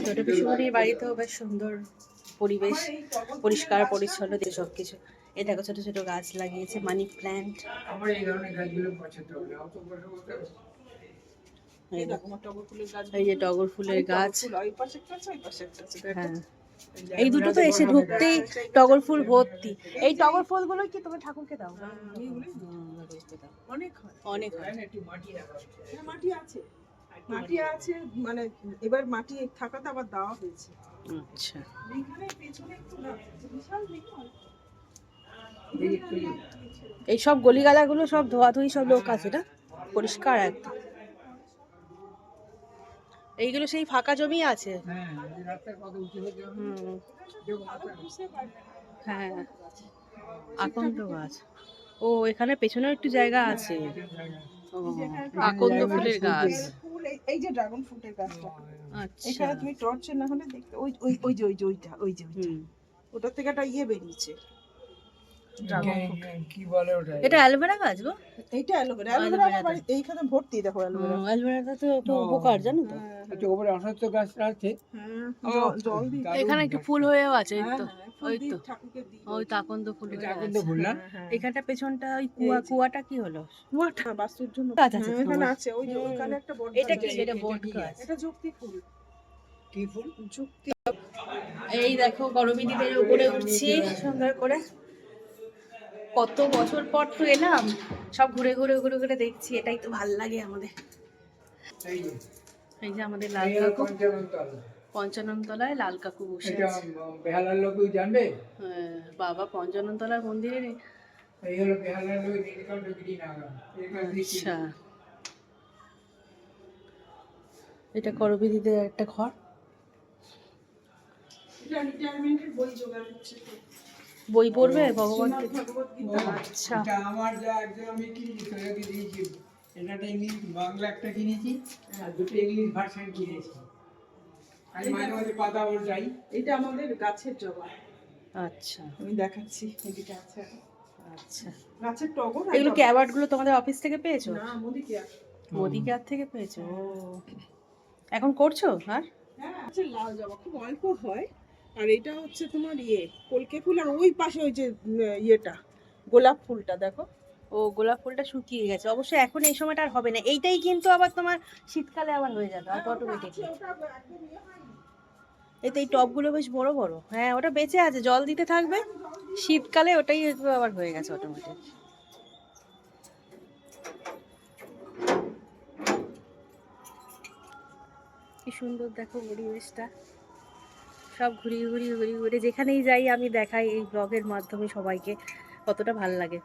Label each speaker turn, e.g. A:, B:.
A: ছোট পিসিমণির বাড়িতেও বেশ সুন্দর পরিবেশ, পরিষ্কার পরিচ্ছন্ন দিয়ে সবকিছু। এ দেখো ছোট ছোট গাছ লাগিয়েছে, মানি প্ল্যান্ট।
B: আমার এই ধরনের গাছগুলো পছন্দ হবে।
A: এই যে টগর ফুলের গাছ, হ্যাঁ এই দুটো তো এসে ঢুকতেই টগর ফুল ভর্তি। এই টগর ফুলগুলো কি তুমি ঠাকুরকে দাও?
C: অনেক
A: অনেক হয়।
C: মাটি আছে, মাটি আছে, মানে এবার মাটি থাকাতে আবার দেওয়া হয়েছে।
A: আচ্ছা,
C: এইখানে পেছনে একটু বিশাল বিশাল
A: এই সব গলিগালাগুলো সব ধোয়াধুয়ি সব লোক আছে না, পরিষ্কার একদম। এইগুলো সেই ফাঁকা জমি আছে। হ্যাঁ আকন্দ গাছ। ও এখানে পেছনে একটু জায়গা আছে। ও আকন্দ ফুলের গাছ।
C: এই যে ড্রাগন ফ্রুটের গাছটা,
A: আচ্ছা
C: এখানে তুমি টর্চে না হলে দেখতে, ওই ওই ওই যে ওই যে ওইটা ওই যে ওটার থেকে একটা বেরিয়েছে।
B: কি বলে ওটা?
A: এটা অ্যালোভেরা গাছ গো?
C: এইটা অ্যালোভেরা, অ্যালোভেরা এইখানে ভর্তি দেখো অ্যালোভেরা।
A: অ্যালোভেরাটা তো উপকার জানো তো।
B: আচ্ছা, ওপরে অসত্য গাছ আছে।
C: জল দিই
A: এখানে একটু ফুল হয়েও আছে, এই তো ওই তো
C: ঠাকুরকে দিই।
A: ওই তো আকন্দ ফুল হয়ে
B: আকন্দ
A: আছে।
B: ফুল না?
A: এখানটা পেছনটা ওই কুয়াটা কি হলো?
C: কুয়াটা বাস্তুর জন্য
A: গাছ আছে তো
C: এখানে
A: তোমার?
C: আছে, ওই যে ওইখানে একটা বড়
A: এটা কি? এটা বট গাছ।
C: এটা যুক্তি ফুল।
B: কি ফুল?
C: যুক্তি।
A: এই দেখো গরবিনীদের উপরে উঠছি সুন্দর করে। কত বছর পর তো এলাম, সব ঘুরে ঘুরে ঘুরে ঘুরে দেখছি, এটাই তো ভাল লাগে আমাদের।
B: এই যে
A: এই যে আমাদের লাল কাকু, পঞ্চানন তলায় লাল কাকু বসে
B: এটা
A: আছে।
B: বেহালার লোক জানবে।
A: হ্যাঁ বাবা, পঞ্চানন তলার মন্দিরে।
B: এই হলো বেহালার লোক, নীলকণ্ঠগিরি নাগা।
A: আচ্ছা, এটা করবিদিদের একটা ঘর।
C: এটা রিটায়ারমেন্টের বই জোগাড় হচ্ছে।
A: বই পড়বে ভগবান?
C: ভগবদ্গীতা।
A: আচ্ছা,
B: এটা আমার যা একদম আমি কিনেছি, তোকে দিয়েছি। এটা ইংলিশ বাংলা একটা কিনেছি, আর দুটো ইংলিশ ভার্সন কিনেছি। আমি মাঝে মাঝে পাতা উল্টাই।
C: এটা আমাদের গাছের জবা।
A: আচ্ছা
C: আমি দেখাচ্ছি, এদিকে আছে।
A: আচ্ছা,
C: গাছের টগর।
A: এগুলো কি অ্যাওয়ার্ড গুলো তোমাদের অফিস থেকে পেয়েছো?
C: না, মোদি কেয়ার।
A: মোদি কেয়ার থেকে পেয়েছো? ও এখন করছো? আর
C: হ্যাঁ আছে, লাল জবা খুব অল্প হয়। আর এটা হচ্ছে তোমার কলকে ফুল, আর ওই পাশে ওই যে ইয়েটা গোলাপ ফুলটা দেখো।
A: ও গোলাপ ফুলটা শুকিয়ে গেছে অবশ্য, এখন এই সময়টা আর হবে না। এইটাই কিন্তু আবার তোমার শীতকালে আবার হয়ে যাবে অটোমেটিকলি। এতে এই টবগুলো বেশ বড় বড়। হ্যাঁ ওটা বেঁচে আছে, জল দিতে থাকবে, শীতকালে ওটাই আবার হয়ে গেছে অটোমেটিক। কি সুন্দর দেখো পরিবেশটা। সব ঘুরিয়ে ঘুরিয়ে ঘুরিয়ে ঘুরিয়ে যেখানেই যাই আমি দেখাই এই ব্লগের মাধ্যমে সবাইকে, কতটা ভাল লাগে।